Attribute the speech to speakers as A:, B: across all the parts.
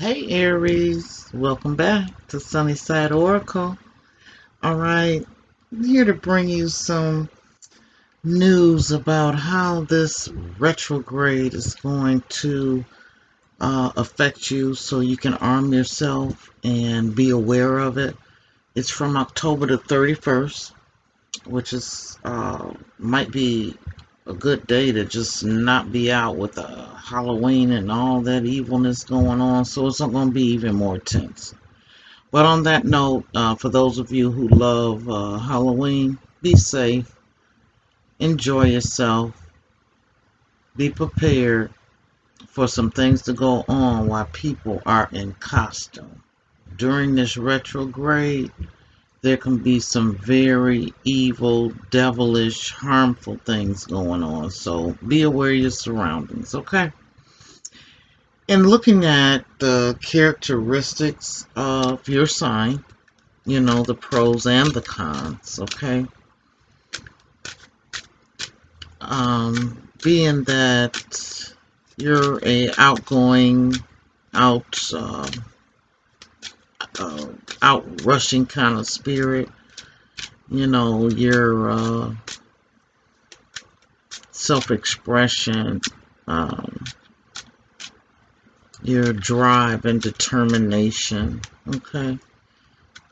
A: Hey Aries, welcome back to Sunnyside Oracle. Alright, I'm here to bring you some news about how this retrograde is going to affect you so you can arm yourself and be aware of it. It's from October the 31st, which is might be a good day to just not be out with Halloween and all that evilness going on, so it's not going to be even more tense. But on that note, for those of you who love Halloween, be safe, enjoy yourself, be prepared for some things to go on while people are in costume. During this retrograde, there can be some very evil, devilish, harmful things going on. So be aware of your surroundings, okay? And looking at the characteristics of your sign, you know, the pros and the cons, okay? Being that you're a outgoing, out rushing kind of spirit, you know, your self-expression, um, your drive and determination, okay?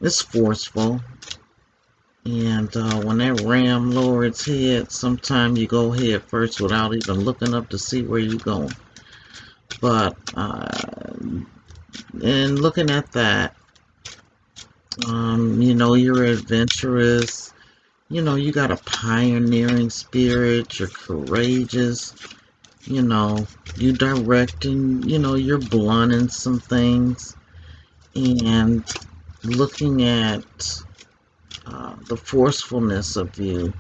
A: It's forceful. And when that ram lower its head, sometimes you go head first without even looking up to see where you're going. But in looking at that, you know, you're adventurous. You know, you got a pioneering spirit. You're courageous. You know, you directing. You know, you're blunt in some things. And looking at the forcefulness of you,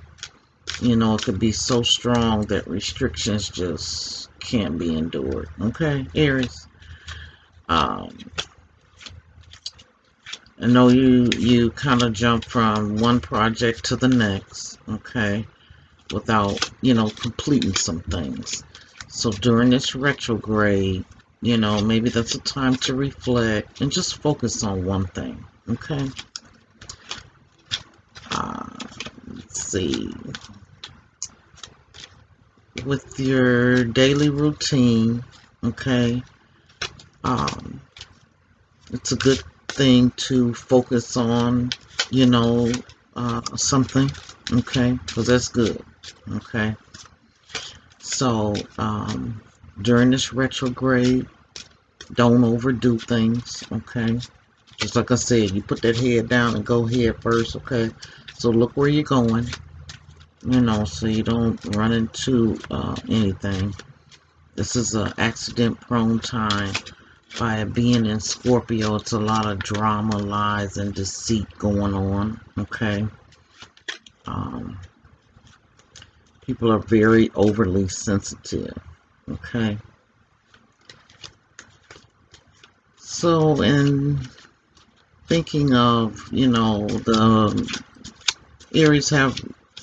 A: you know, it could be so strong that restrictions just can't be endured. Okay, Aries. Um, I know you kind of jump from one project to the next, okay, without, you know, completing some things. So during this retrograde, you know, maybe that's a time to reflect and just focus on one thing, okay? Uh, let's see. With your daily routine, okay, um, it's a good thing to focus on, you know, something, okay, because that's good, okay. So during this retrograde, don't overdo things, okay. Just like I said, you put that head down and go head first, okay. So look where you're going, you know, so you don't run into anything. This is an accident prone time. By it being in Scorpio, it's a lot of drama, lies, and deceit going on, okay? People are very overly sensitive, okay? So, in thinking of, you know, the Aries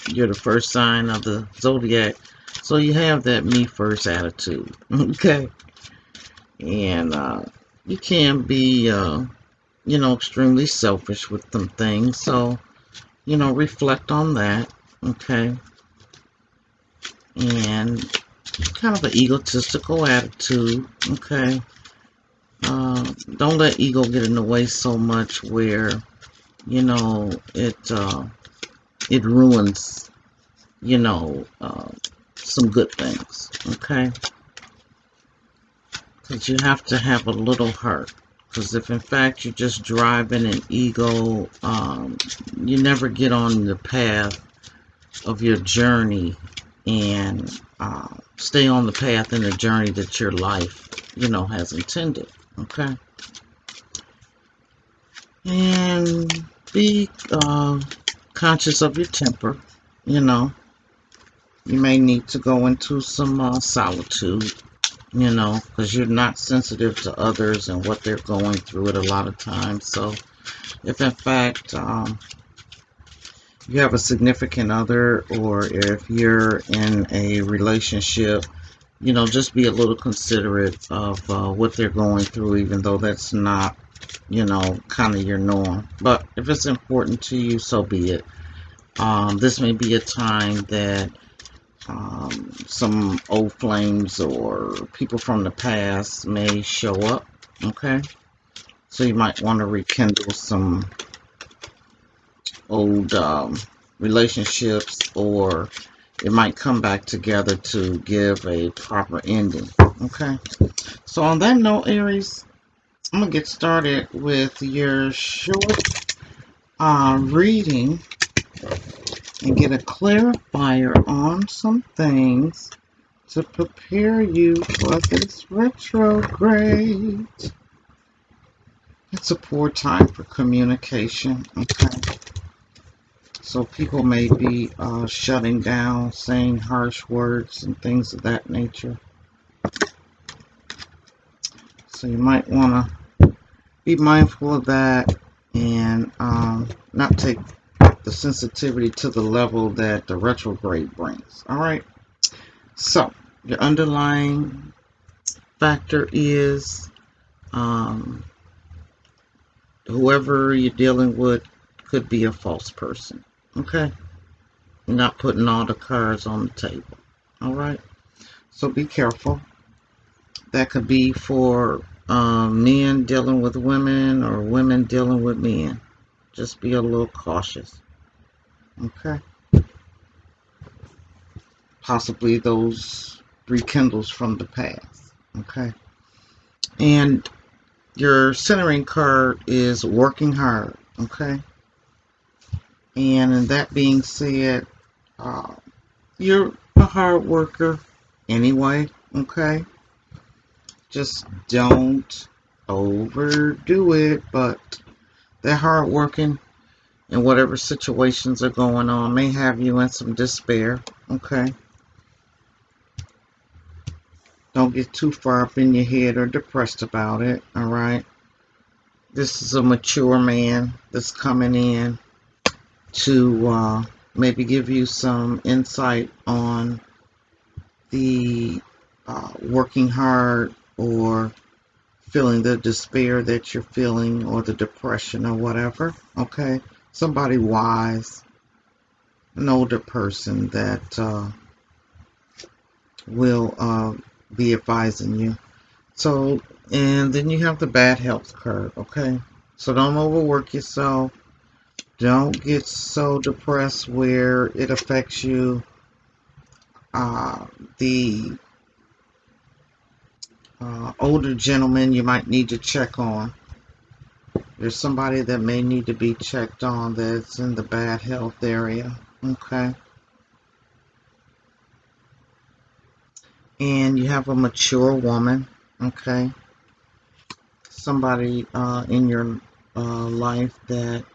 A: you're the first sign of the zodiac, so you have that me first attitude, okay? And you can be, you know, extremely selfish with some things, so, you know, reflect on that, okay? And kind of an egotistical attitude, okay? Don't let ego get in the way so much where, you know, it ruins, you know, some good things, okay? Because you have to have a little heart. Because if in fact you're just driving an ego, you never get on the path of your journey and stay on the path and the journey that your life, you know, has intended, okay? And be conscious of your temper, you know. You may need to go into some solitude, you know, because you're not sensitive to others and what they're going through at a lot of times. So if in fact you have a significant other, or if you're in a relationship just be a little considerate of what they're going through, even though that's not, kind of your norm. But if it's important to you, so be it. This may be a time that some old flames or people from the past may show up, okay? So you might want to rekindle some old relationships, or it might come back together to give a proper ending, okay? So on that note, Aries, I'm going to get started with your short reading and get a clarifier on some things to prepare you for this retrograde. It's a poor time for communication, okay? So people may be shutting down, saying harsh words and things of that nature. So you might want to be mindful of that and not take the sensitivity to the level that the retrograde brings. All right. So your underlying factor is whoever you're dealing with could be a false person. Okay. You're not putting all the cards on the table. All right. So be careful. That could be for men dealing with women or women dealing with men. Just be a little cautious. Okay. Possibly those rekindles from the past. Okay. And your centering card is working hard. Okay. And that being said, you're a hard worker anyway. Okay. Just don't overdo it. But that hard working and whatever situations are going on may have you in some despair. Okay. Don't get too far up in your head or depressed about it. All right. This is a mature man that's coming in to maybe give you some insight on the working hard or feeling the despair that you're feeling or the depression or whatever. Okay. Somebody wise, an older person that will be advising you. So, and then you have the bad health card, okay? So don't overwork yourself. Don't get so depressed where it affects you. The older gentleman you might need to check on. There's somebody that may need to be checked on that's in the bad health area, okay? And you have a mature woman, okay? Somebody in your life that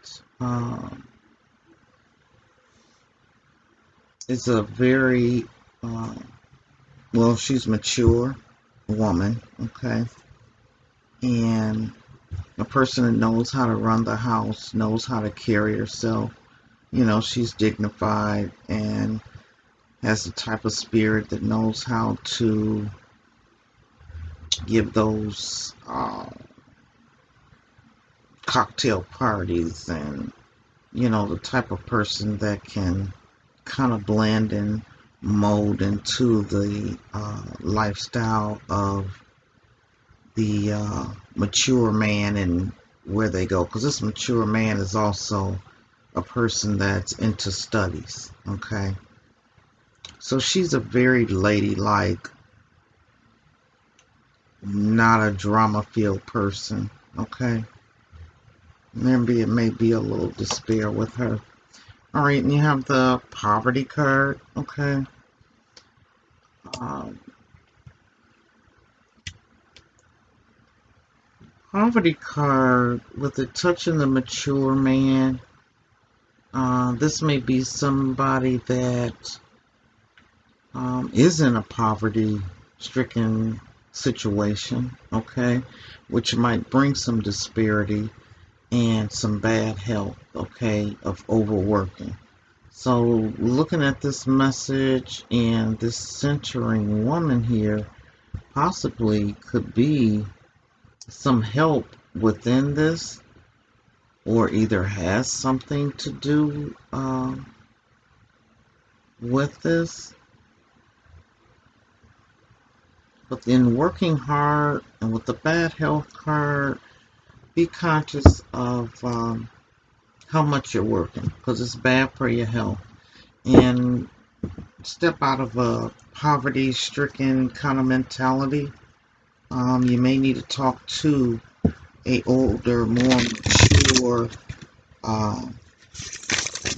A: is a very well, she's mature woman, okay, and a person that knows how to run the house, knows how to carry herself. She's dignified and has the type of spirit that knows how to give those cocktail parties, and the type of person that can kind of blend and mold into the lifestyle of the mature man and where they go, because this mature man is also a person that's into studies, okay? So she's a very ladylike, not a drama-filled person, okay? Maybe it may be a little despair with her. All right, and you have the poverty card, okay? Poverty card with a touch of the mature man. This may be somebody that is in a poverty-stricken situation, okay? Which might bring some disparity and some bad health, okay, of overworking. So looking at this message and this centering woman here possibly could be some help within this, or either has something to do with this. But in working hard and with the bad health card, be conscious of how much you're working, because it's bad for your health. And step out of a poverty-stricken kind of mentality. You may need to talk to a older, more mature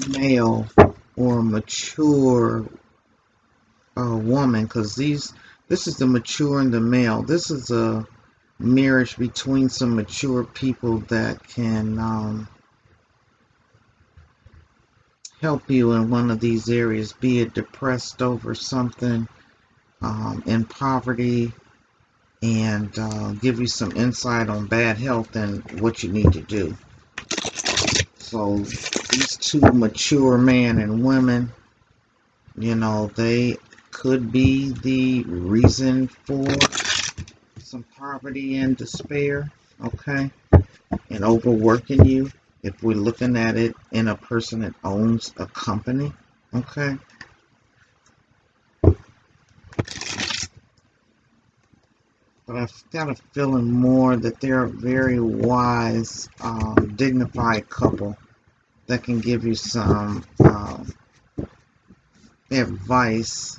A: male or mature woman, because this is the mature and the male. This is a marriage between some mature people that can help you in one of these areas, be it depressed over something, in poverty, and give you some insight on bad health and what you need to do. So these two mature men and women, you know, they could be the reason for some poverty and despair, okay, and overworking you, if we're looking at it in a person that owns a company, okay. But I've got a feeling more that they're a very wise, dignified couple that can give you some advice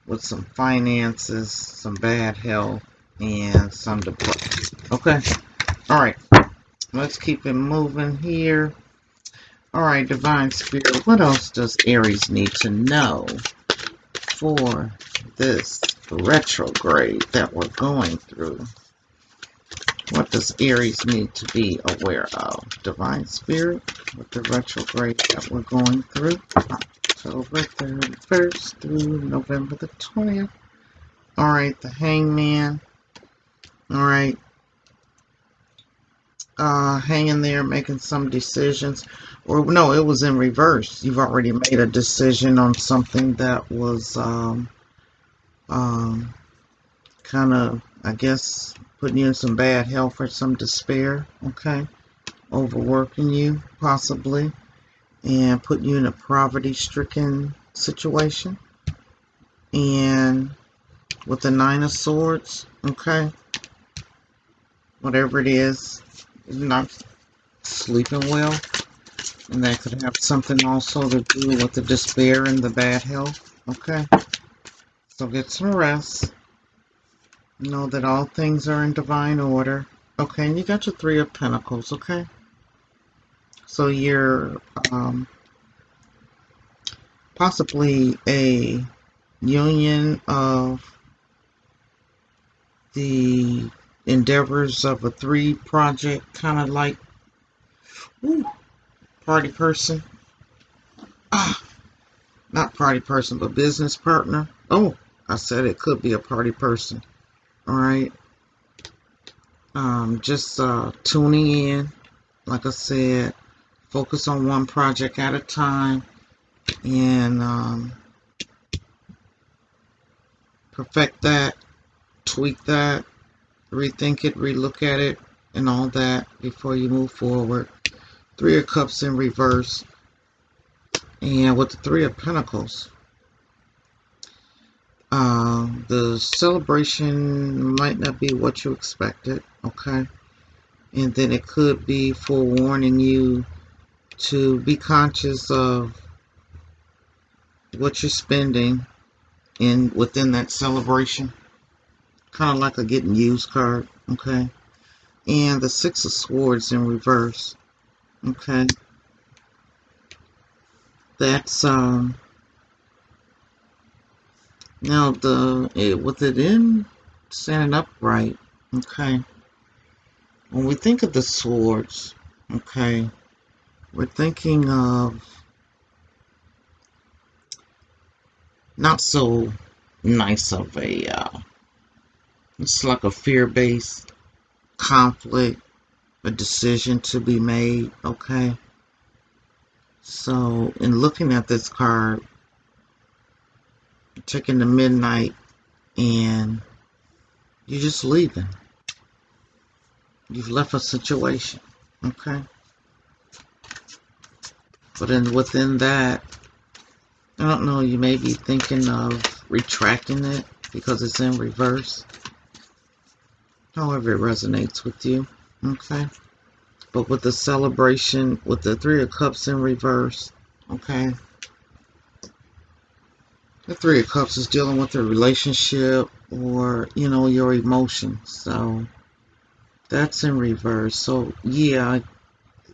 A: with some finances, some bad health, and some depression. Okay? Alright, let's keep it moving here. Alright, Divine Spirit, what else does Aries need to know for this retrograde that we're going through? What does Aries need to be aware of? Divine Spirit, with the retrograde that we're going through. October 31st through November the 20th. Alright, the Hangman. Alright. Hanging there, making some decisions. Or no, it was in reverse. You've already made a decision on something that was kind of, I guess, putting you in some bad health or some despair, okay? Overworking you, possibly, and putting you in a poverty-stricken situation. And with the Nine of Swords, okay? Whatever it is, you're not sleeping well. And that could have something also to do with the despair and the bad health, okay? So get some rest. Know that all things are in divine order. Okay, and you got your Three of Pentacles, okay? So you're possibly a union of the endeavors of a three project, kind of like party person. Not party person, but business partner. Oh, I said it could be a party person. All right. Just tuning in. Like I said, focus on one project at a time, and perfect that, tweak that, rethink it, relook at it, and all that before you move forward. Three of Cups in reverse, and with the Three of Pentacles, the celebration might not be what you expected, okay? And then it could be forewarning you to be conscious of what you're spending within that celebration. Kind of like a getting used card, okay? And the Six of Swords in reverse, okay? That's now with it in standing upright, okay? When we think of the swords, okay, we're thinking of not so nice of a it's like a fear-based conflict, a decision to be made, okay? So in looking at this card, taking the midnight and you're just leaving. You've left a situation, okay? But then within that, I don't know, you may be thinking of retracting it because it's in reverse. However it resonates with you, okay? But with the celebration, with the Three of Cups in reverse, okay? The Three of Cups is dealing with a relationship or, you know, your emotions. So that's in reverse. So yeah, it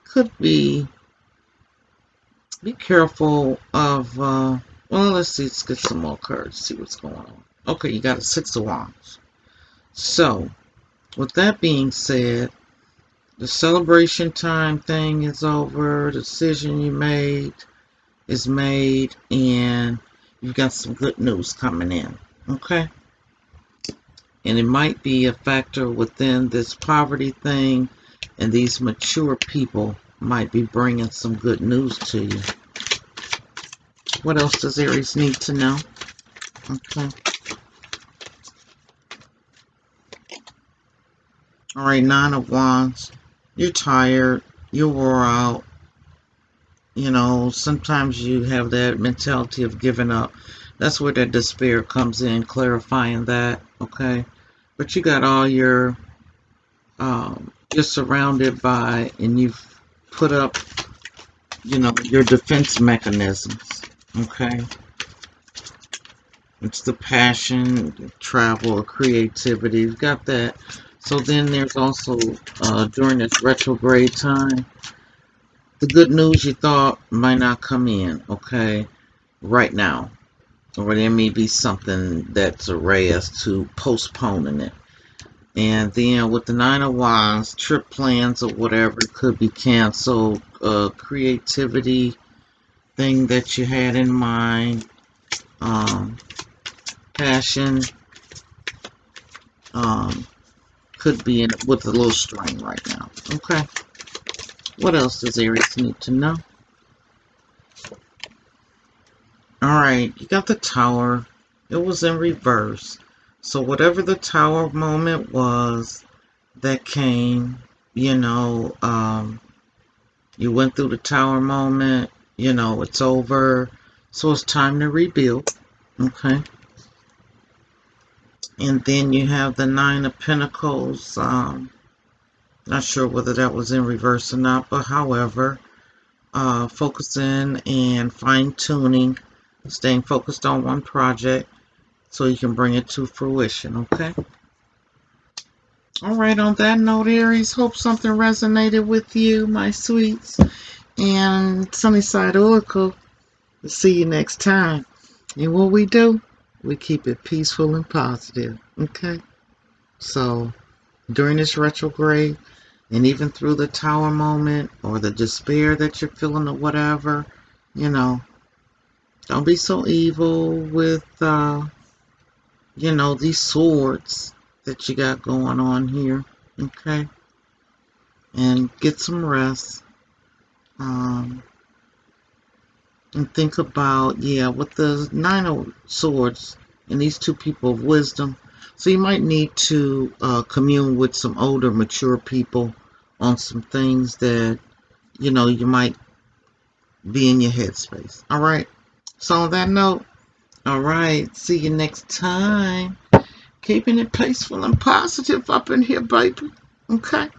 A: could be careful of, well, let's see, let's get some more cards, see what's going on. Okay, you got a Six of Wands. So with that being said, the celebration time thing is over. The decision you made is made, and you've got some good news coming in. Okay? And it might be a factor within this poverty thing, and these mature people might be bringing some good news to you. What else does Aries need to know? Okay. All right, Nine of Wands. You're tired. You're wore out. You know, sometimes you have that mentality of giving up. That's where that despair comes in, clarifying that, okay? But you got all your, you're surrounded by, and you've put up, you know, your defense mechanisms, okay? It's the passion, travel, creativity. You've got that. So then there's also, during this retrograde time, the good news you thought might not come in, okay, right now. Or there may be something that's a as to postponing it. And then with the Nine of Wands, trip plans or whatever could be canceled. Creativity thing that you had in mind. Passion could be in with a little strain right now. Okay. What else does Aries need to know? Alright, you got the Tower. It was in reverse. So whatever the Tower moment was that came, you know, you went through the Tower moment, you know, it's over. So it's time to rebuild. Okay. And then you have the Nine of Pentacles. Not sure whether that was in reverse or not, but however, focusing and fine-tuning, staying focused on one project so you can bring it to fruition, okay? All right, on that note, Aries, hope something resonated with you, my sweets. And Sunnyside Oracle, we'll see you next time. And what we do, we keep it peaceful and positive, okay? So, during this retrograde, and even through the Tower moment or the despair that you're feeling or whatever, you know, don't be so evil with, you know, these swords that you got going on here, okay? And get some rest. And think about, yeah, with the Nine of Swords and these two people of wisdom, so you might need to commune with some older, mature people on some things that, you know, you might be in your headspace. All right. So on that note, all right. See you next time. Keeping it peaceful and positive up in here, baby. Okay.